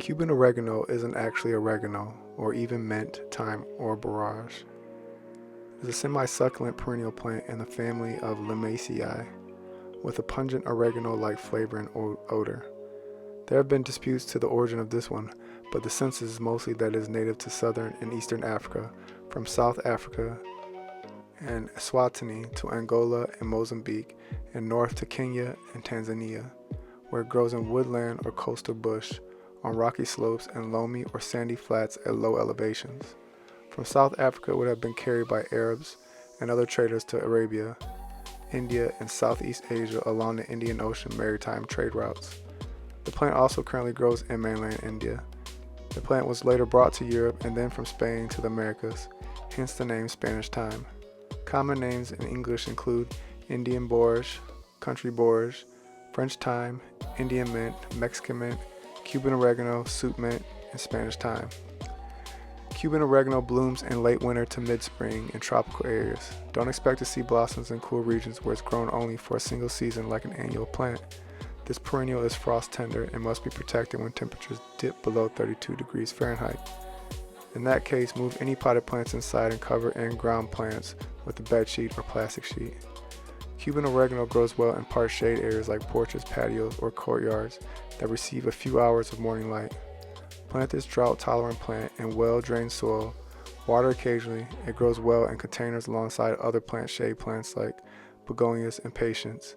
Cuban oregano isn't actually oregano, or even mint, thyme, or borage. It is a semi-succulent perennial plant in the family of Limiaceae, with a pungent oregano-like flavor and odor. There have been disputes to the origin of this one, but the consensus is mostly that it is native to southern and eastern Africa, from South Africa and Eswatini to Angola and Mozambique, and north to Kenya and Tanzania, where it grows in woodland or coastal bush, on rocky slopes and loamy or sandy flats at low elevations. From South Africa, it would have been carried by Arabs and other traders to Arabia, India, and Southeast Asia along the Indian Ocean maritime trade routes. The plant also currently grows in mainland India. The plant was later brought to Europe and then from Spain to the Americas, hence the name Spanish thyme. Common names in English include Indian borage, country borage, French thyme, Indian mint, Mexican mint, Cuban oregano, soup mint, and Spanish thyme. Cuban oregano blooms in late winter to mid-spring in tropical areas. Don't expect to see blossoms in cool regions where it's grown only for a single season like an annual plant. This perennial is frost tender and must be protected when temperatures dip below 32 degrees Fahrenheit. In that case, move any potted plants inside and cover in-ground plants with a bed sheet or plastic sheet. Cuban oregano grows well in part shade areas like porches, patios, or courtyards that receive a few hours of morning light. Plant this drought-tolerant plant in well-drained soil, water occasionally. It grows well in containers alongside other plant shade plants like begonias and patience,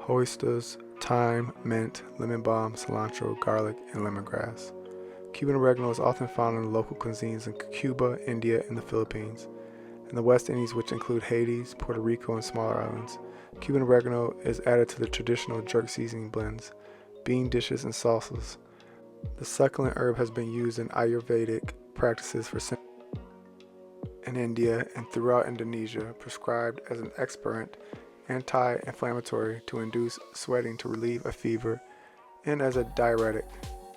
hostas, thyme, mint, lemon balm, cilantro, garlic, and lemongrass. Cuban oregano is often found in local cuisines in Cuba, India, and the Philippines. In the West Indies, which include Haiti, Puerto Rico, and smaller islands, Cuban oregano is added to the traditional jerk seasoning blends, bean dishes, and salsas. The succulent herb has been used in Ayurvedic practices for centuries in India and throughout Indonesia, prescribed as an expectorant, anti-inflammatory to induce sweating to relieve a fever, and as a diuretic.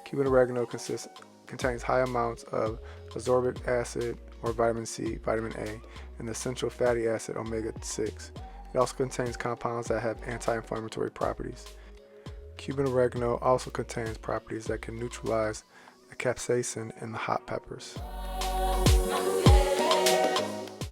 Cuban oregano contains high amounts of ascorbic acid or vitamin C, vitamin A, and the essential fatty acid omega-6. It also contains compounds that have anti-inflammatory properties. Cuban oregano also contains properties that can neutralize the capsaicin in the hot peppers.